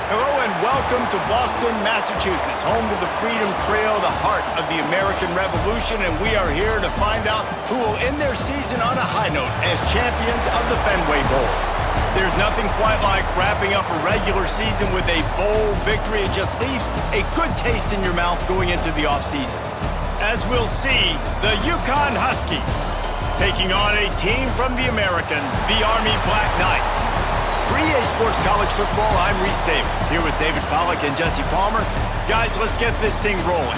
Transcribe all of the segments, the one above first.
Hello and welcome to Boston, Massachusetts, home to the Freedom Trail, the heart of the American Revolution, and we are here to find out who will end their season on a high note as champions of the Fenway Bowl. There's nothing quite like wrapping up a regular season with a bowl victory. It just leaves a good taste in your mouth going into the offseason. As we'll see, the Uconn Huskies taking on a team from the American, the Army Black Knights. For EA Sports College Football, I'm Reese Davis, here with David Pollack and Jesse Palmer. Guys, let's get this thing rolling.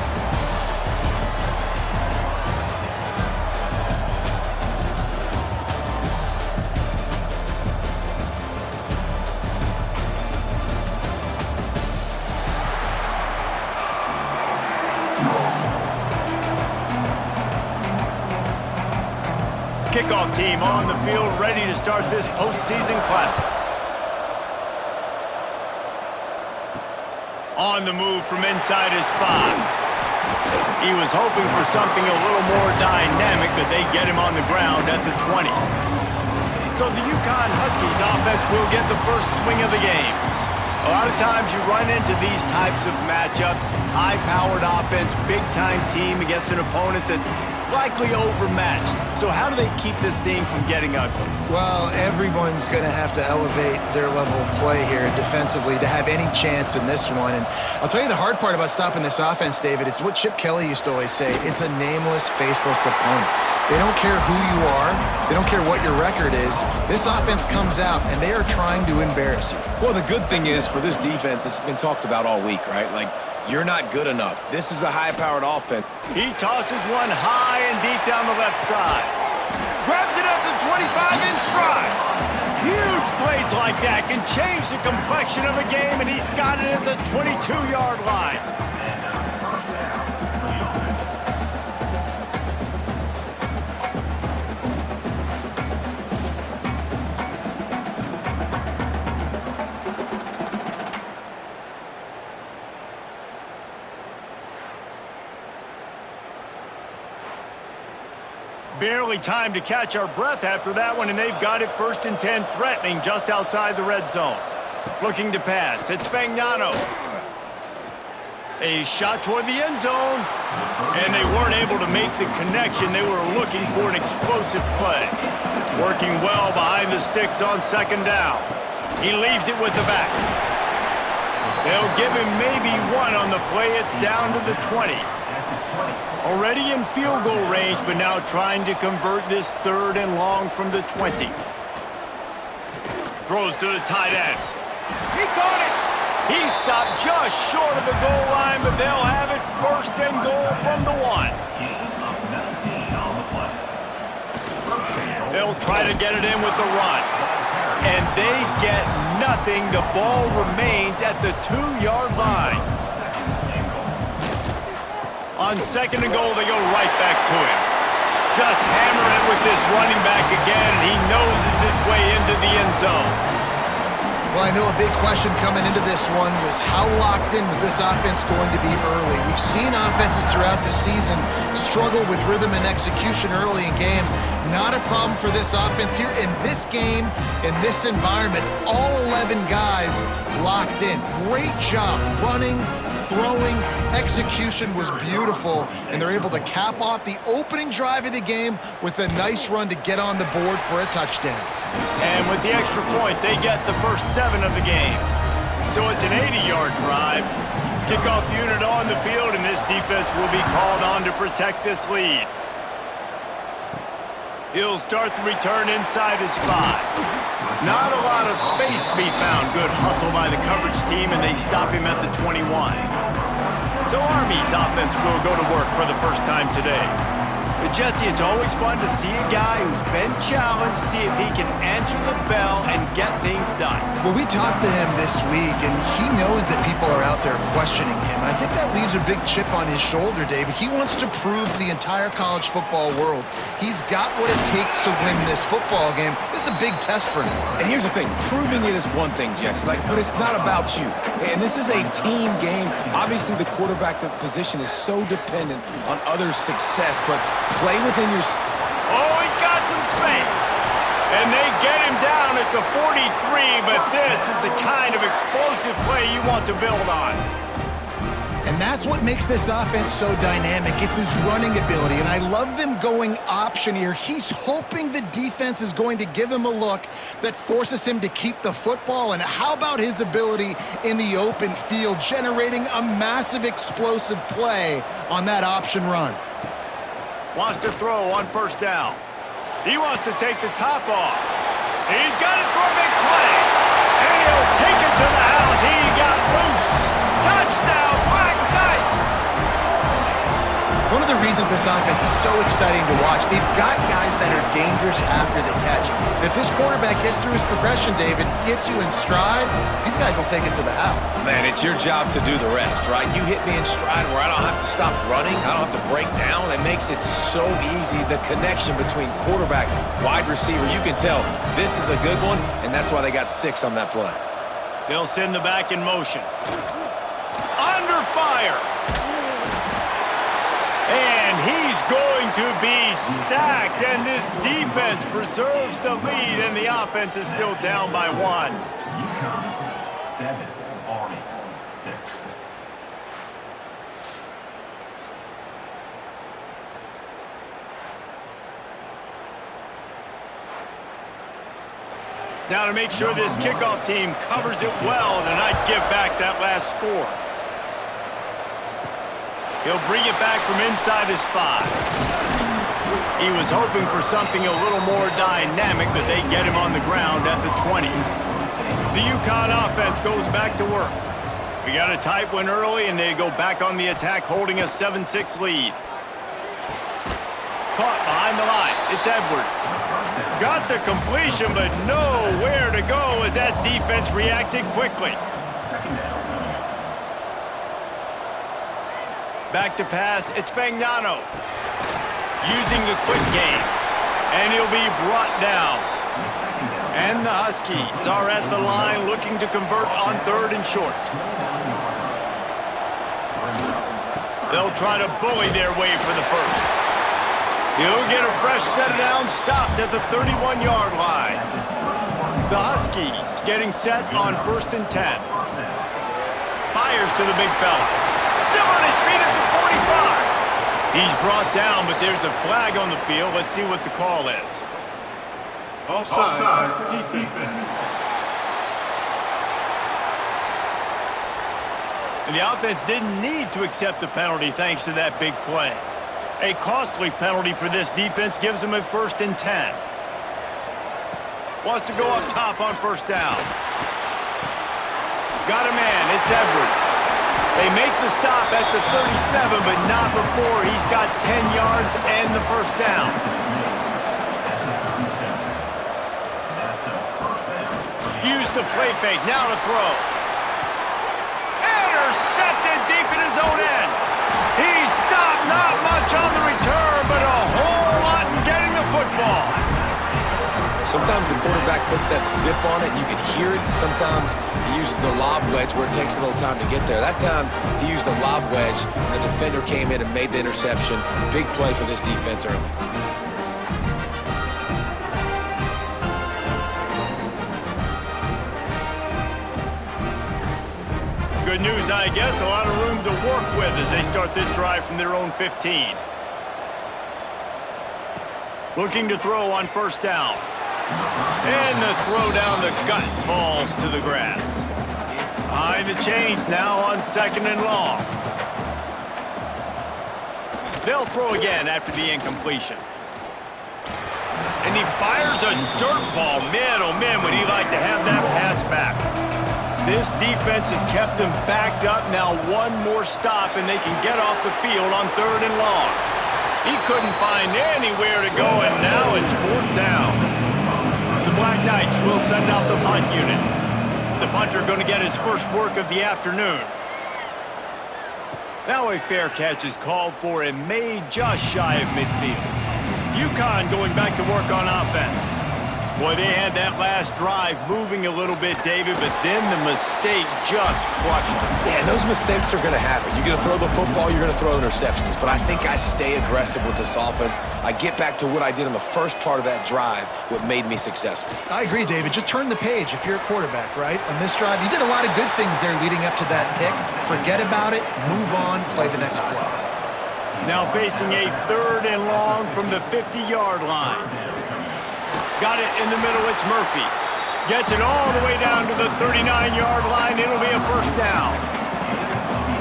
Kickoff team on the field, ready to start this postseason classic. On the move from inside his 5. He was hoping for something a little more dynamic, but they get him on the ground at the 20. So the Uconn Huskies offense will get the first swing of the game. A lot of times you run into these types of matchups, high-powered offense, big-time team against an opponent that's likely overmatched. So how do they keep this thing from getting ugly? Well, everyone's going to have to elevate their level of play here defensively to have any chance in this one. And I'll tell you the hard part about stopping this offense, David, it's what Chip Kelly used to always say. It's a nameless, faceless opponent. They don't care who you are. They don't care what your record is. This offense comes out, and they are trying to embarrass you. Well, the good thing is for this defense, it's been talked about all week, right? Like, you're not good enough. This is a high-powered offense. He tosses one high and deep down the left side. Grabs it at the 25 in stride. Huge plays like that can change the complexion of a game, and he's got it at the 22-yard line. Barely time to catch our breath after that one, and they've got it 1st and 10, threatening just outside the red zone. Looking to pass. It's Fagnano. A shot toward the end zone, and they weren't able to make the connection. They were looking for an explosive play. Working well behind the sticks on 2nd down. He leaves it with the back. They'll give him maybe one on the play. It's down to the 20. Already in field goal range, but now trying to convert this 3rd and long from the 20. Throws to the tight end. He caught it! He stopped just short of the goal line, but they'll have it 1st and goal from the 1. They'll try to get it in with the run. And they get nothing. The ball remains at the 2-yard line. On 2nd and goal, they go right back to him. Just hammer it with this running back again, and he noses his way into the end zone. Well, I know a big question coming into this one was how locked in was this offense going to be early? We've seen offenses throughout the season struggle with rhythm and execution early in games. Not a problem for this offense here. In this game, in this environment, all 11 guys locked in. Great job running, throwing, execution was beautiful, and they're able to cap off the opening drive of the game with a nice run to get on the board for a touchdown. And with the extra point, they get the first 7 of the game. So it's an 80-yard drive. Kickoff unit on the field, and this defense will be called on to protect this lead. He'll start the return inside his 5. Not a lot of space to be found. Good hustle by the coverage team, and they stop him at the 21. So Army's offense will go to work for the first time today. But Jesse, it's always fun to see a guy who's been challenged, see if he can answer the bell and get things done. Well, we talked to him this week, and he knows that people are out there questioning him. I think that leaves a big chip on his shoulder, David. He wants to prove to the entire college football world he's got what it takes to win this football game. This is a big test for him. And here's the thing, proving it is one thing, Jesse, but it's not about you. And this is a team game. Obviously, the quarterback position is so dependent on others' success, but play within your... Oh, he's got some space. And they get him down at the 43, but this is the kind of explosive play you want to build on. And that's what makes this offense so dynamic. It's his running ability, and I love them going option here. He's hoping the defense is going to give him a look that forces him to keep the football, and how about his ability in the open field, generating a massive explosive play on that option run. Wants to throw on first down. He wants to take the top off. He's got it for a big play. And he'll take it to the house. He got loose. Touchdown, Black Knights! One of the reasons this offense is so exciting to watch, they've got guys that are dangerous after the catch. And if this quarterback gets through his progression, David, hits you in stride, these guys will take it to the house. Man, it's your job to do the rest, right? You hit me in stride where I don't have to stop running. I don't have to break down. It makes it so easy. The connection between quarterback, wide receiver, you can tell this is a good one, and that's why they got 6 on that play. They'll send the back in motion. Under fire. And he's going to be sacked, and this defense preserves the lead, and the offense is still down by 1. Uconn 7, Army 6. Now to make sure this kickoff team covers it well to not give back that last score. He'll bring it back from inside his 5. He was hoping for something a little more dynamic, but they get him on the ground at the 20. The Uconn offense goes back to work. We got a tight one early, and they go back on the attack, holding a 7-6 lead. Caught behind the line. It's Edwards. Got the completion, but nowhere to go as that defense reacted quickly. Back to pass, it's Fagnano. Using the quick game. And he'll be brought down. And the Huskies are at the line looking to convert on 3rd and short. They'll try to bully their way for the first. He'll get a fresh set down, stopped at the 31-yard line. The Huskies getting set on 1st and 10. Fires to the big fella. Still on his feet at the 45. He's brought down, but there's a flag on the field. Let's see what the call is. Offside, defense. And the offense didn't need to accept the penalty thanks to that big play. A costly penalty for this defense gives them a 1st and 10. Wants to go up top on 1st down. Got a man, it's Edwards. They make the stop at the 37, but not before he's got 10 yards and the 1st down. Use the play fake, now to throw. Intercepted deep in his own end. He stopped, not much on the return, but a whole lot in getting the football. Sometimes the quarterback puts that zip on it, and you can hear it. Sometimes he uses the lob wedge where it takes a little time to get there. That time, he used the lob wedge, and the defender came in and made the interception. Big play for this defense early. Good news, I guess. A lot of room to work with as they start this drive from their own 15. Looking to throw on 1st down. And the throw down the gut falls to the grass. Behind the chains now on 2nd and long. They'll throw again after the incompletion. And he fires a dirt ball. Man, oh man, would he like to have that pass back. This defense has kept them backed up. Now one more stop and they can get off the field on 3rd and long. He couldn't find anywhere to go, and now it's 4th down. The Black Knights will send out the punt unit. The punter going to get his first work of the afternoon. Now a fair catch is called for and made just shy of midfield. Uconn going back to work on offense. Boy, they had that last drive moving a little bit, David, but then the mistake just crushed them. Yeah, and those mistakes are going to happen. You're going to throw the football, you're going to throw interceptions. But I think I stay aggressive with this offense. I get back to what I did in the first part of that drive, what made me successful. I agree, David. Just turn the page if you're a quarterback, right? On this drive, you did a lot of good things there leading up to that pick. Forget about it, move on, play the next play. Now facing a 3rd and long from the 50-yard line. Got it in the middle, it's Murphy. Gets it all the way down to the 39-yard line. It'll be a first down.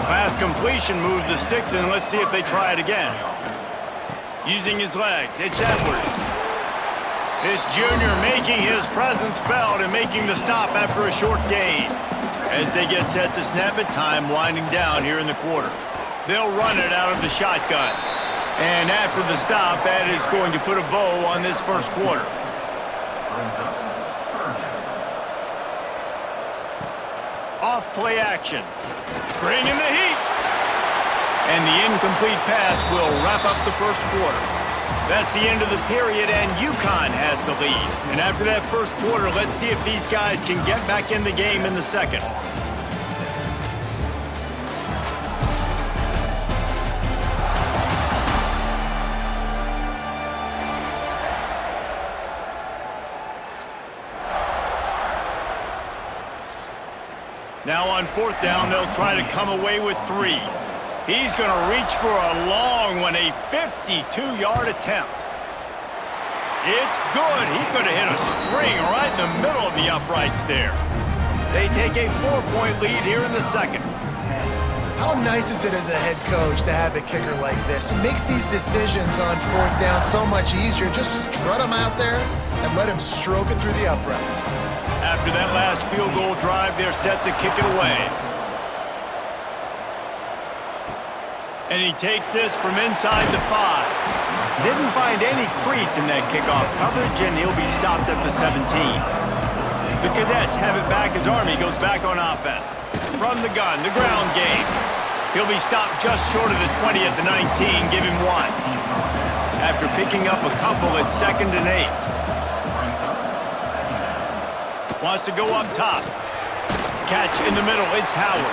Pass completion moves the sticks in. Let's see if they try it again. Using his legs, it's Edwards. This junior making his presence felt and making the stop after a short gain. As they get set to snap it, time winding down here in the quarter. They'll run it out of the shotgun. And after the stop, that is going to put a bow on this first quarter. Off play action. Bringing the heat. And the incomplete pass will wrap up the first quarter. That's the end of the period, and Uconn has the lead. And after that first quarter, let's see if these guys can get back in the game in the second. Now on 4th down, they'll try to come away with 3. He's going to reach for a long one, a 52-yard attempt. It's good. He could have hit a string right in the middle of the uprights there. They take a 4-point lead here in the second. How nice is it as a head coach to have a kicker like this? It makes these decisions on 4th down so much easier. Just strut him out there and let him stroke it through the uprights. After that last field goal drive, they're set to kick it away. And he takes this from inside the 5. Didn't find any crease in that kickoff coverage, and he'll be stopped at the 17. The Cadets have it back as Army goes back on offense. From the gun, the ground game. He'll be stopped just short of the 20 at the 19, give him 1. After picking up a couple, it's 2nd and 8. Wants to go up top. Catch in the middle, it's Howard.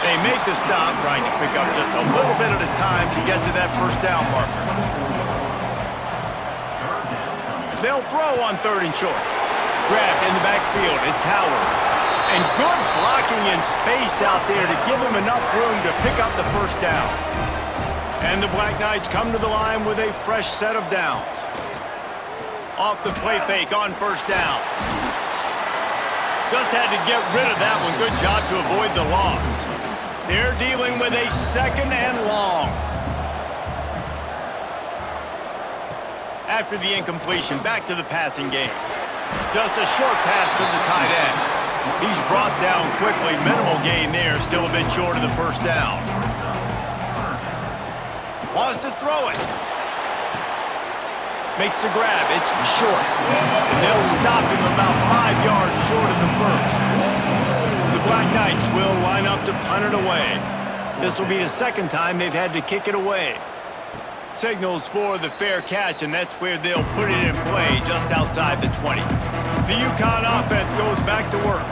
They make the stop, trying to pick up just a little bit at a time to get to that first down marker. They'll throw on 3rd and short. Grabbed in the backfield, it's Howard. And good blocking in space out there to give him enough room to pick up the first down. And the Black Knights come to the line with a fresh set of downs. Off the play fake on 1st down. Just had to get rid of that one. Good job to avoid the loss. They're dealing with a 2nd and long. After the incompletion, back to the passing game. Just a short pass to the tight end. He's brought down quickly. Minimal gain there. Still a bit short of the first down. Wants to throw it. Makes the grab. It's short. And they'll stop him about 5 yards short of the first. The Black Knights will line up to punt it away. This will be the 2nd time they've had to kick it away. Signals for the fair catch, and that's where they'll put it in play just outside the 20. The Uconn offense goes back to work.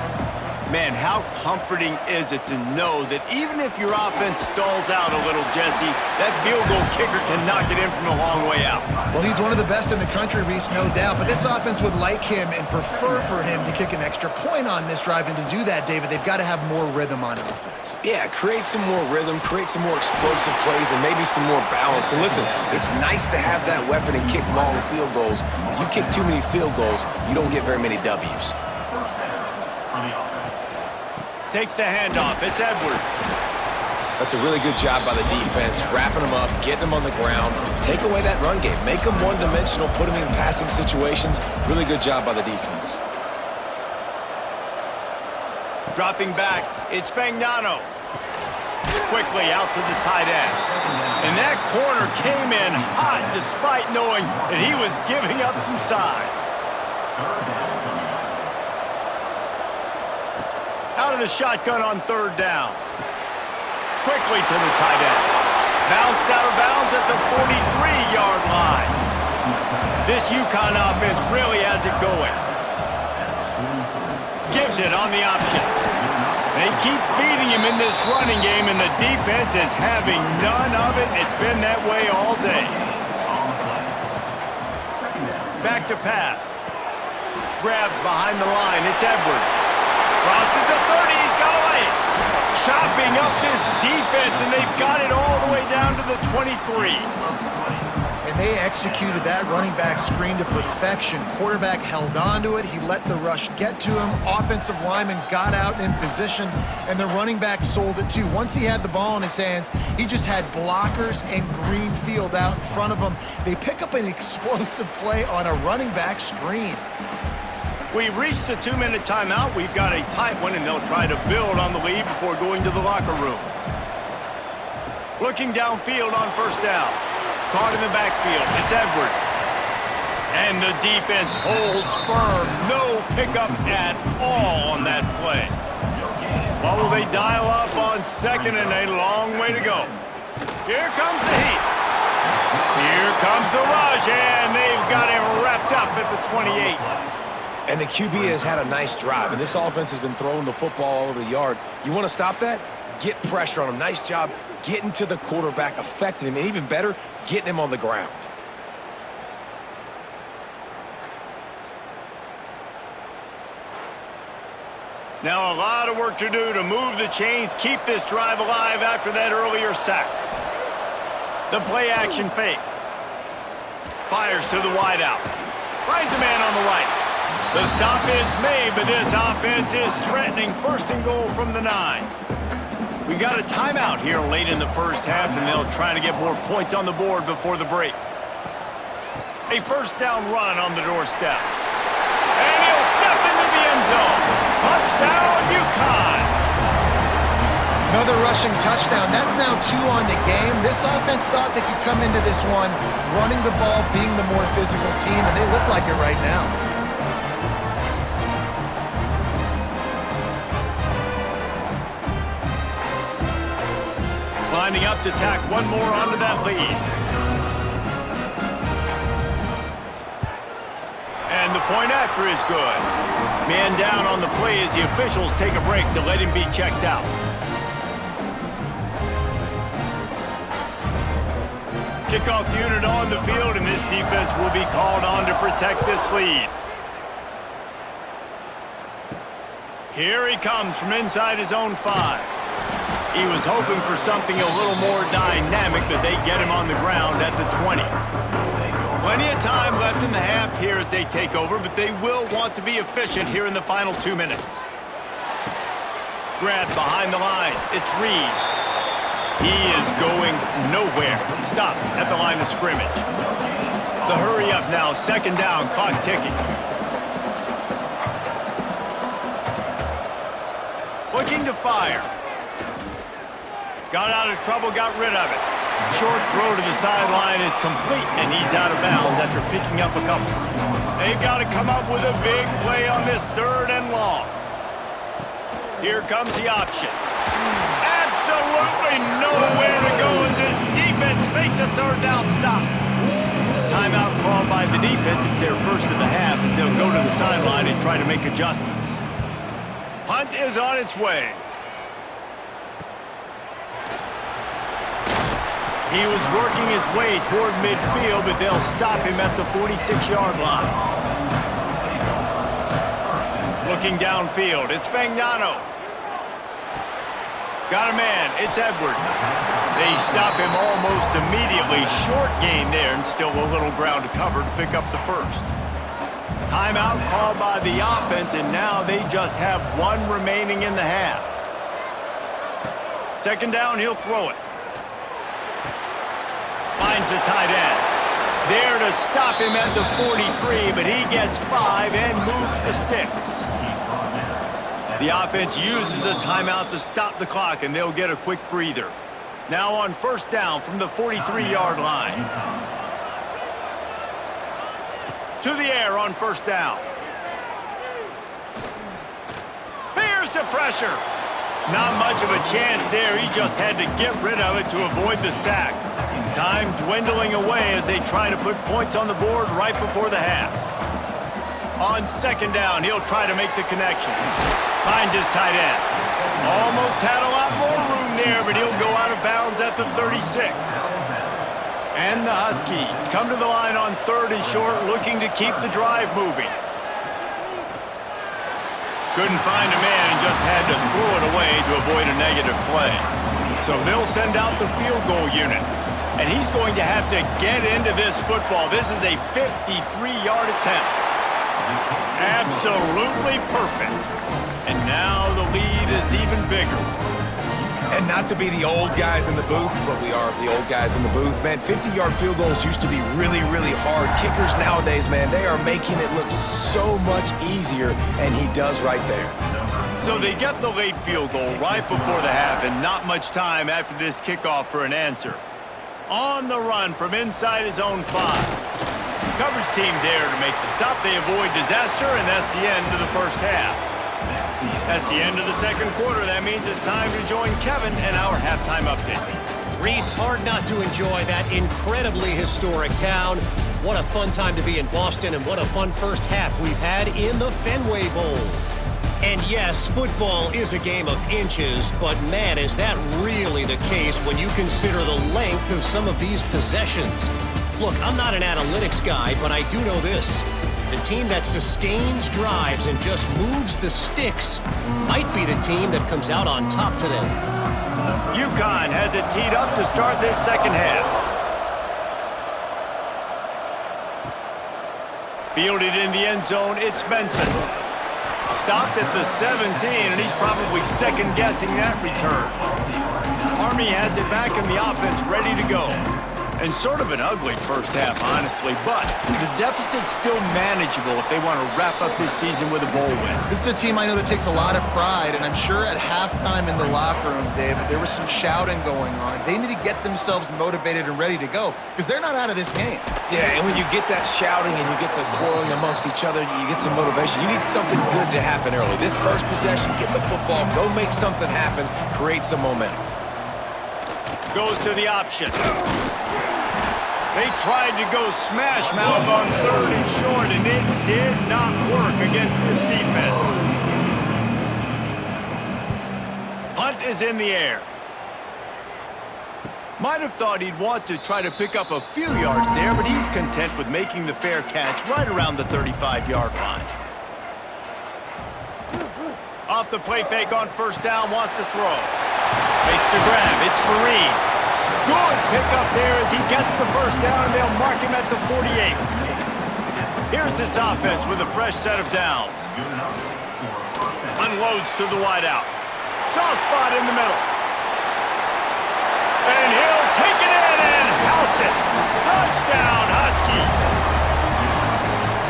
Man, how comforting is it to know that even if your offense stalls out a little, Jesse, that field goal kicker can knock it in from a long way out. Well, he's one of the best in the country, Reese, no doubt. But this offense would like him and prefer for him to kick an extra point on this drive. And to do that, David, they've got to have more rhythm on offense. Yeah, create some more rhythm, create some more explosive plays, and maybe some more balance. And listen, it's nice to have that weapon and kick long field goals. If you kick too many field goals, you don't get very many W's. Takes the handoff. It's Edwards. That's a really good job by the defense, wrapping them up, getting them on the ground, take away that run game, make them one-dimensional, put them in passing situations. Really good job by the defense. Dropping back, it's Fagnano. Quickly out to the tight end. And that corner came in hot despite knowing that he was giving up some size. Out of the shotgun on 3rd down. Quickly to the tight end. Bounced out of bounds at the 43-yard line. This Uconn offense really has it going. Gives it on the option. They keep feeding him in this running game, and the defense is having none of it. It's been that way all day. Back to pass. Grabbed behind the line. It's Edwards. Crosses the 30. He's got away. Chopping up this defense, and they've got it all the way down to the 23. And they executed that running back screen to perfection. Quarterback held on to it. He let the rush get to him. Offensive lineman got out in position, and the running back sold it too. Once he had the ball in his hands, he just had blockers and green field out in front of him. They pick up an explosive play on a running back screen. We've reached the 2-minute timeout. We've got a tight one, and they'll try to build on the lead before going to the locker room. Looking downfield on first down. Caught in the backfield. It's Edwards. And the defense holds firm. No pickup at all on that play. What will they dial up on second and a long way to go? Here comes the heat. Here comes the rush, and they've got him wrapped up at the 28. And the QB has had a nice drive, and this offense has been throwing the football all over the yard. You want to stop that? Get pressure on him. Nice job getting to the quarterback, affecting him, and even better, getting him on the ground. Now a lot of work to do to move the chains, keep this drive alive after that earlier sack. The play action fake. Fires to the wideout. Finds a man on the right. The stop is made, but this offense is threatening first and goal from the 9. We got a timeout here late in the first half, and they'll try to get more points on the board before the break. A first down run on the doorstep. And he'll step into the end zone. Touchdown, Uconn! Another rushing touchdown. That's now 2 on the game. This offense thought they could come into this one running the ball, being the more physical team, and they look like it right now. Lining up to tack one more onto that lead. And the point after is good. Man down on the play as the officials take a break to let him be checked out. Kickoff unit on the field, and this defense will be called on to protect this lead. Here he comes from inside his own 5. He was hoping for something a little more dynamic, but they get him on the ground at the 20. Plenty of time left in the half here as they take over, but they will want to be efficient here in the final 2 minutes. Grabbed behind the line. It's Reed. He is going nowhere. Stop at the line of scrimmage. The hurry up now. Second down. Clock ticking. Looking to fire. Got out of trouble, got rid of it. Short throw to the sideline is complete, and he's out of bounds after picking up a couple. They've got to come up with a big play on this third and long. Here comes the option. Absolutely nowhere to go as this defense makes a third down stop. Timeout called by the defense. It's their first of the half as they'll go to the sideline and try to make adjustments. Punt is on its way. He was working his way toward midfield, but they'll stop him at the 46-yard line. Looking downfield, it's Fagnano. Got a man, it's Edwards. They stop him almost immediately. Short gain there, and still a little ground to cover to pick up the first. Timeout called by the offense, and now they just have 1 remaining in the half. Second down, he'll throw it. Finds the tight end. There to stop him at the 43, but he gets 5 and moves the sticks. The offense uses a timeout to stop the clock, and they'll get a quick breather. Now on first down from the 43-yard line. To the air on first down. Here's the pressure. Not much of a chance there. He just had to get rid of it to avoid the sack. Time dwindling away as they try to put points on the board right before the half. On second down, he'll try to make the connection. Finds his tight end. Almost had a lot more room there, but he'll go out of bounds at the 36. And the Huskies come to the line on 3rd and short, looking to keep the drive moving. Couldn't find a man and just had to throw it away to avoid a negative play. So they'll send out the field goal unit. And he's going to have to get into this football. This is a 53-yard attempt. Absolutely perfect. And now the lead is even bigger. And not to be the old guys in the booth, but we are the old guys in the booth. Man, 50-yard field goals used to be really, really hard. Kickers nowadays, man, they are making it look so much easier, and he does right there. So they get the late field goal right before the half, and not much time after this kickoff for an answer. On the run from inside his own 5. Coverage team there to make the stop. They avoid disaster, and that's the end of the first half. That's the end of the second quarter. That means it's time to join Kevin and our halftime update. Reese, hard not to enjoy that incredibly historic town. What a fun time to be in Boston, and what a fun first half we've had in the Fenway Bowl. And yes, football is a game of inches, but man, is that really the case when you consider the length of some of these possessions. Look, I'm not an analytics guy, but I do know this. The team that sustains drives and just moves the sticks might be the team that comes out on top today. Uconn has it teed up to start this second half. Fielded in the end zone, it's Benson. Stopped at the 17, and he's probably second-guessing that return. Army has it back in the offense, ready to go. And sort of an ugly first half, honestly, but the deficit's still manageable if they want to wrap up this season with a bowl win. This is a team I know that takes a lot of pride, and I'm sure at halftime in the locker room, David, there was some shouting going on. They need to get themselves motivated and ready to go, because they're not out of this game. Yeah, and when you get that shouting and you get the quarreling amongst each other, you get some motivation. You need something good to happen early. This first possession, get the football, go make something happen, create some momentum. Goes to the option. They tried to go smash mouth on 3rd and short, and it did not work against this defense. Punt is in the air. Might have thought he'd want to try to pick up a few yards there, but he's content with making the fair catch right around the 35-yard line. Off the play fake on first down, wants to throw. Makes the grab, it's Fareed. Good pickup there as he gets the first down, and they'll mark him at the 48. Here's this offense with a fresh set of downs. Unloads to the wideout. Soft spot in the middle. And he'll take it in and house it. Touchdown, Huskies.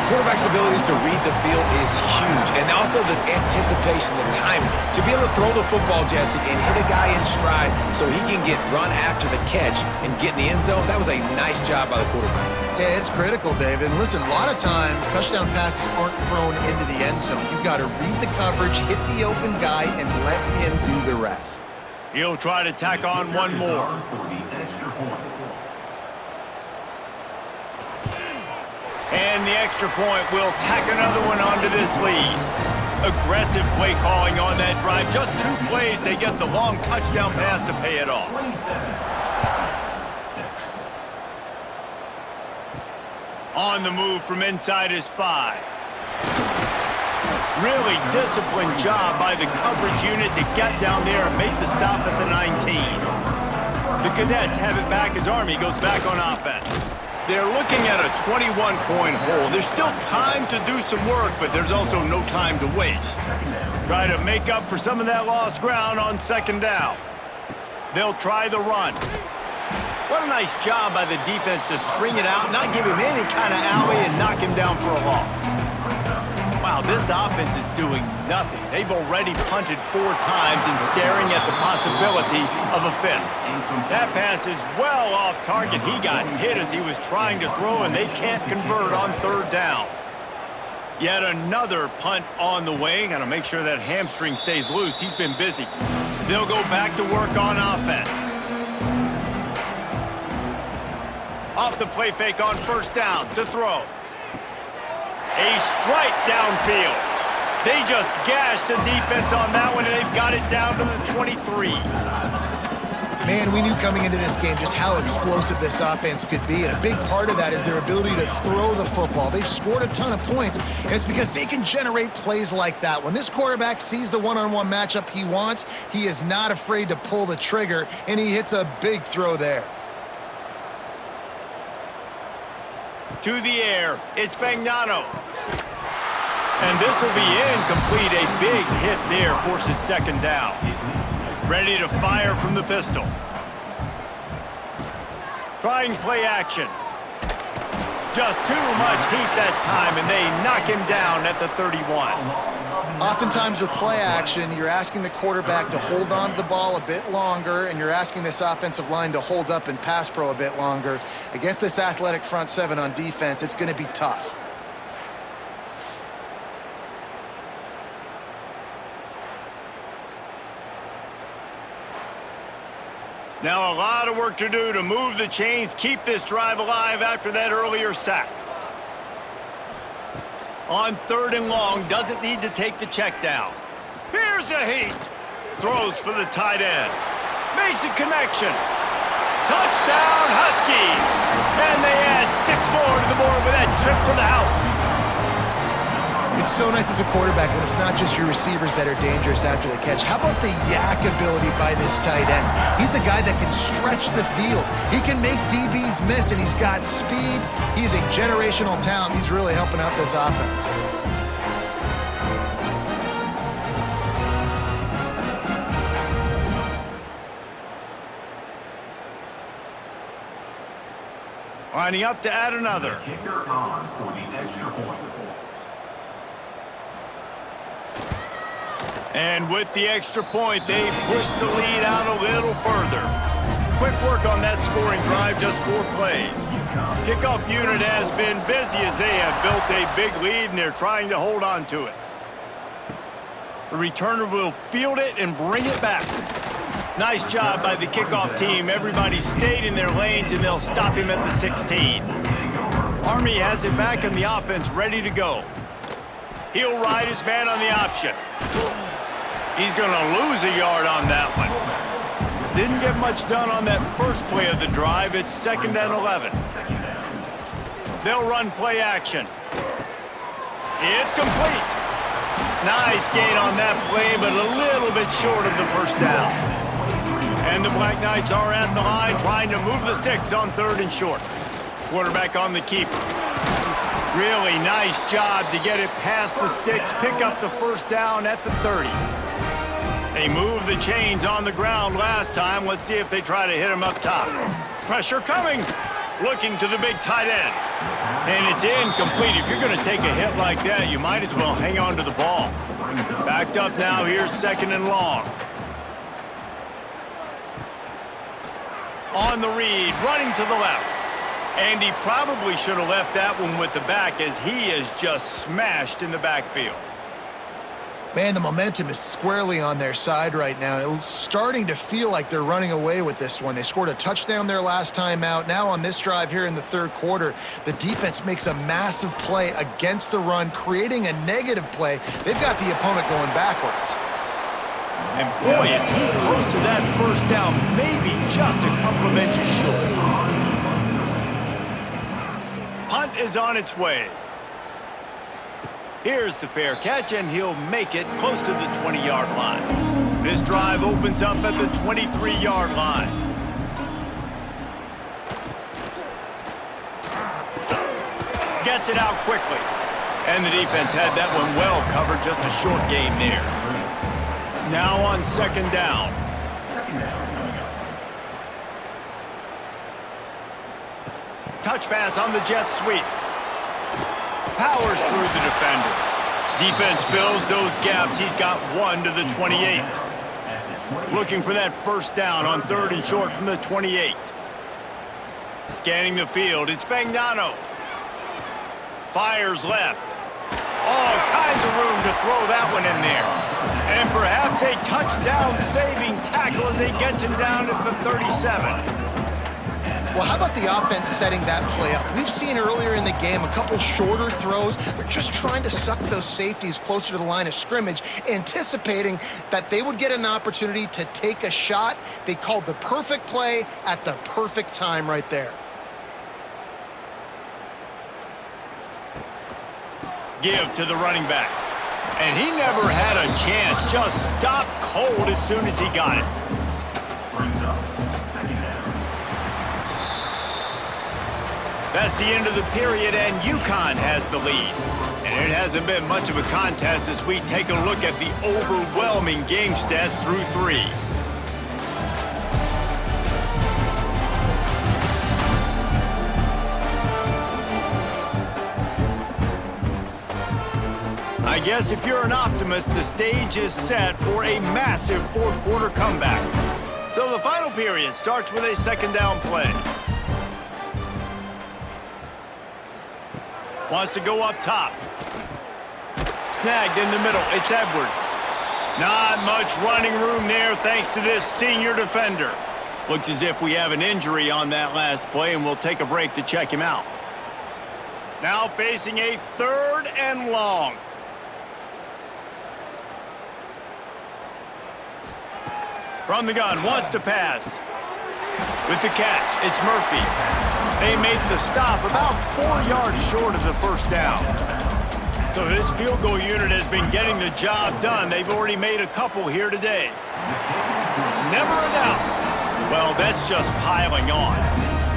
Quarterback's abilities to read the field is huge, and also the anticipation, the timing. To be able to throw the football, Jesse, and hit a guy in stride so he can get run after the catch and get in the end zone, that was a nice job by the quarterback. Yeah, it's critical, David. And listen, a lot of times, touchdown passes aren't thrown into the end zone. You've got to read the coverage, hit the open guy, and let him do the rest. He'll try to tack on one more. And the extra point will tack another one onto this lead. Aggressive play calling on that drive. Just 2 plays, they get the long touchdown pass to pay it off. 27-6. On the move from inside his 5. Really disciplined job by the coverage unit to get down there and make the stop at the 19. The Cadets have it back as Army goes back on offense. They're looking at a 21-point hole. There's still time to do some work, but there's also no time to waste. Try to make up for some of that lost ground on second down. They'll try the run. What a nice job by the defense to string it out, not give him any kind of alley, and knock him down for a loss. Wow, this offense is doing nothing. They've already punted 4 times and staring at the possibility of a 5th. That pass is well off target. He got hit as he was trying to throw, and they can't convert on 3rd down. Yet another punt on the way. Got to make sure that hamstring stays loose. He's been busy. They'll go back to work on offense. Off the play fake on first down to throw. A strike downfield. They just gashed the defense on that one, and they've got it down to the 23. Man, we knew coming into this game just how explosive this offense could be, and a big part of that is their ability to throw the football. They've scored a ton of points, and it's because they can generate plays like that. When this quarterback sees the one-on-one matchup he wants, he is not afraid to pull the trigger, and he hits a big throw there. To the air, it's Fagnano. And this will be incomplete. A big hit there forces second down. Ready to fire from the pistol. Trying play action. Just too much heat that time, and they knock him down at the 31. Oftentimes with play action, you're asking the quarterback to hold on to the ball a bit longer, and you're asking this offensive line to hold up and pass pro a bit longer. Against this athletic front seven on defense, it's going to be tough. Now a lot of work to do to move the chains, keep this drive alive after that earlier sack. On third and long, doesn't need to take the check down. Here's a heat. Throws for the tight end. Makes a connection. Touchdown, Huskies! And they add 6 more to the board with that trip to the house. It's so nice as a quarterback when it's not just your receivers that are dangerous after the catch. How about the yak ability by this tight end? He's a guy that can stretch the field. He can make DBs miss, and he's got speed. He's a generational talent. He's really helping out this offense. Lining up to add another. Kicker on for the extra point. And with the extra point, they push the lead out a little further. Quick work on that scoring drive, just 4 plays. Kickoff unit has been busy as they have built a big lead, and they're trying to hold on to it. The returner will field it and bring it back. Nice job by the kickoff team. Everybody stayed in their lanes, and they'll stop him at the 16. Army has it back in the offense, ready to go. He'll ride his man on the option. He's going to lose a yard on that one. Didn't get much done on that first play of the drive. It's 2nd and 11. They'll run play action. It's complete. Nice gain on that play, but a little bit short of the first down. And the Black Knights are at the line trying to move the sticks on 3rd and short. Quarterback on the keeper. Really nice job to get it past the sticks, pick up the first down at the 30. They moved the chains on the ground last time. Let's see if they try to hit him up top. Pressure coming. Looking to the big tight end. And it's incomplete. If you're going to take a hit like that, you might as well hang on to the ball. Backed up now. Here's 2nd and long. On the read, running to the left. And he probably should have left that one with the back, as he is just smashed in the backfield. Man, the momentum is squarely on their side right now. It's starting to feel like they're running away with this one. They scored a touchdown their last time out. Now on this drive here in the 3rd quarter, the defense makes a massive play against the run, creating a negative play. They've got the opponent going backwards. And boy, is he close to that first down, maybe just a couple of inches short. Punt is on its way. Here's the fair catch, and he'll make it close to the 20-yard line. This drive opens up at the 23-yard line. Gets it out quickly. And the defense had that one well covered, just a short game there. Now on 2nd down. Touch pass on the jet sweep. Powers through the defender. Defense fills those gaps. He's got 1 to the 28. Looking for that first down on 3rd and short from the 28. Scanning the field, it's Fagnano. Fires left. All kinds of room to throw that one in there. And perhaps a touchdown-saving tackle as he gets him down at the 37. Well, how about the offense setting that play up? We've seen earlier in the game a couple shorter throws. They're just trying to suck those safeties closer to the line of scrimmage, anticipating that they would get an opportunity to take a shot. They called the perfect play at the perfect time right there. Give to the running back. And he never had a chance. Just stopped cold as soon as he got it. Brings up second down. That's the end of the period, and Uconn has the lead. And it hasn't been much of a contest as we take a look at the overwhelming game stats through 3. I guess if you're an optimist, the stage is set for a massive fourth quarter comeback. So the final period starts with a second down play. Wants to go up top. Snagged in the middle. It's Edwards. Not much running room there thanks to this senior defender. Looks as if we have an injury on that last play, and we'll take a break to check him out. Now facing a 3rd and long. From the gun, wants to pass. With the catch, it's Murphy. They make the stop about 4 yards short of the first down. So this field goal unit has been getting the job done. They've already made a couple here today. Never a doubt. Well, that's just piling on.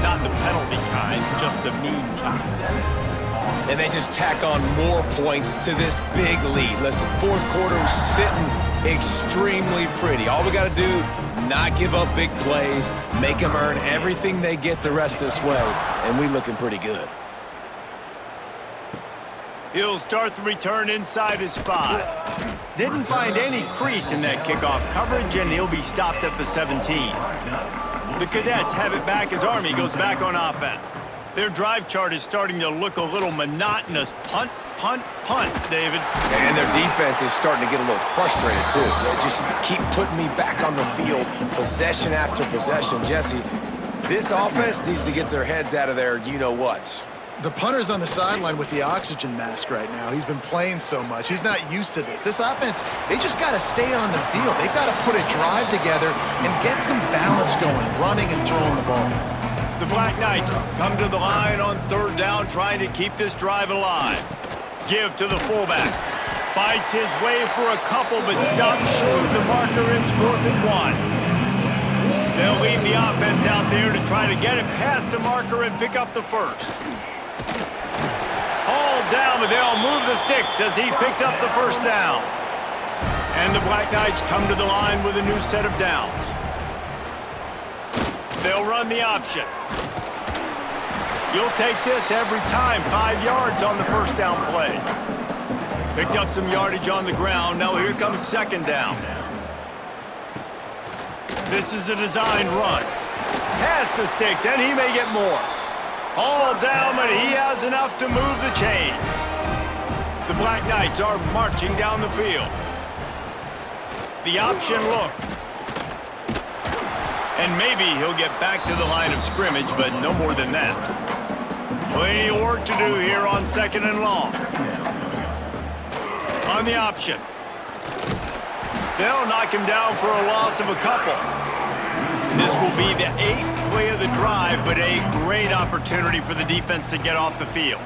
Not the penalty kind, just the mean kind. And they just tack on more points to this big lead. Listen, fourth quarter is sitting extremely pretty. All we got to do, not give up big plays, make them earn everything they get the rest this way, and we looking pretty good. He'll start the return inside his 5. Didn't find any crease in that kickoff coverage, and he'll be stopped at the 17. The Cadets have it back as Army goes back on offense. Their drive chart is starting to look a little monotonous. Punt, punt, punt, David. And their defense is starting to get a little frustrated, too. They just keep putting me back on the field, possession after possession. Jesse, this offense needs to get their heads out of their you-know-whats. The punter's on the sideline with the oxygen mask right now. He's been playing so much. He's not used to this. This offense, they just got to stay on the field. They've got to put a drive together and get some balance going, running and throwing the ball. The Black Knights come to the line on 3rd down, trying to keep this drive alive. Give to the fullback. Fights his way for a couple, but stops short of the marker. It's 4th and 1. They'll leave the offense out there to try to get it past the marker and pick up the first. Hauled down, but they'll move the sticks as he picks up the first down. And the Black Knights come to the line with a new set of downs. They'll run the option. You'll take this every time. 5 yards on the first down play. Picked up some yardage on the ground. Now here comes 2nd down. This is a designed run. Past the sticks, and he may get more. All down, but he has enough to move the chains. The Black Knights are marching down the field. The option look. And maybe he'll get back to the line of scrimmage, but no more than that. Plenty of work to do here on 2nd and long. On the option. They'll knock him down for a loss of a couple. This will be the 8th play of the drive, but a great opportunity for the defense to get off the field.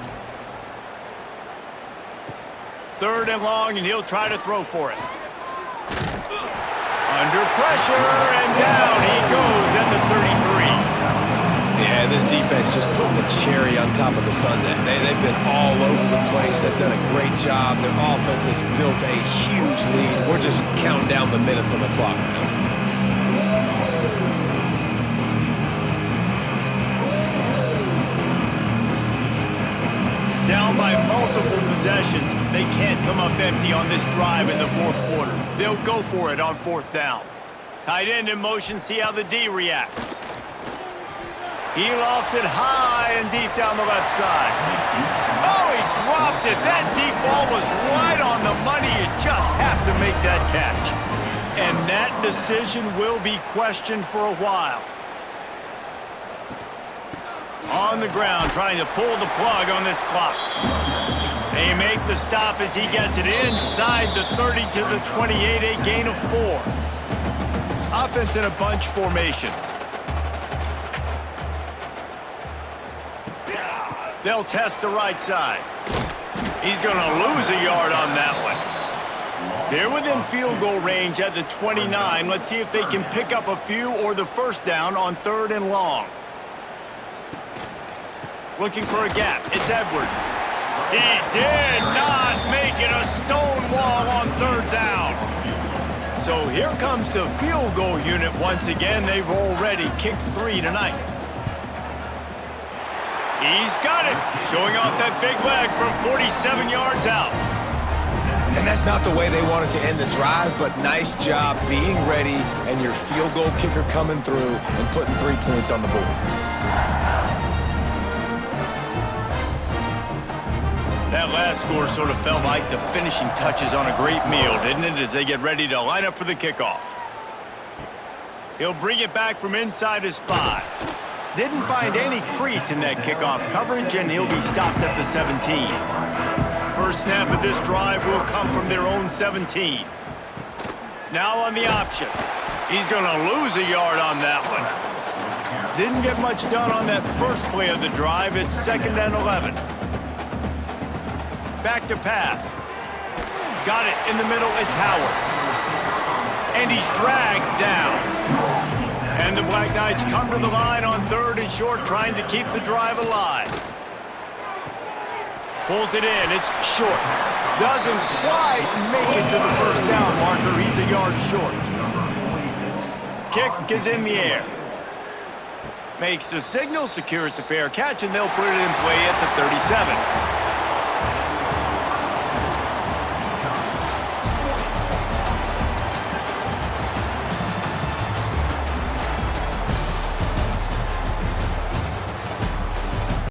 3rd and long, and he'll try to throw for it. Under pressure, and down he goes at the 33. Yeah, this defense just putting the cherry on top of the sundae. They've been all over the place. They've done a great job. Their offense has built a huge lead. We're just counting down the minutes on the clock now. Down by multiple possessions, they can't come up empty on this drive in the 4th quarter. They'll go for it on 4th down. Tight end in motion, see how the D reacts. He lofts it high and deep down the left side. Oh, he dropped it. That deep ball was right on the money. You just have to make that catch. And that decision will be questioned for a while. On the ground, trying to pull the plug on this clock. They make the stop as he gets it inside the 30 to the 28, a gain of 4. Offense in a bunch formation. They'll test the right side. He's going to lose a yard on that one. They're within field goal range at the 29. Let's see if they can pick up a few or the first down on 3rd and long. Looking for a gap. It's Edwards. He did not make it a stone wall on 3rd down. So here comes the field goal unit once again. They've already kicked 3 tonight. He's got it. Showing off that big leg from 47 yards out. And that's not the way they wanted to end the drive, but nice job being ready and your field goal kicker coming through and putting 3 points on the board. That last score sort of felt like the finishing touches on a great meal, didn't it, as they get ready to line up for the kickoff. He'll bring it back from inside his 5. Didn't find any crease in that kickoff coverage, and he'll be stopped at the 17. First snap of this drive will come from their own 17. Now on the option. He's going to lose a yard on that one. Didn't get much done on that first play of the drive. It's 2nd and 11. Back to pass. Got it in the middle. It's Howard. And he's dragged down. And the Black Knights come to the line on 3rd and short, trying to keep the drive alive. Pulls it in. It's short. Doesn't quite make it to the first down marker. He's a yard short. Kick is in the air. Makes the signal, secures the fair catch, and they'll put it in play at the 37.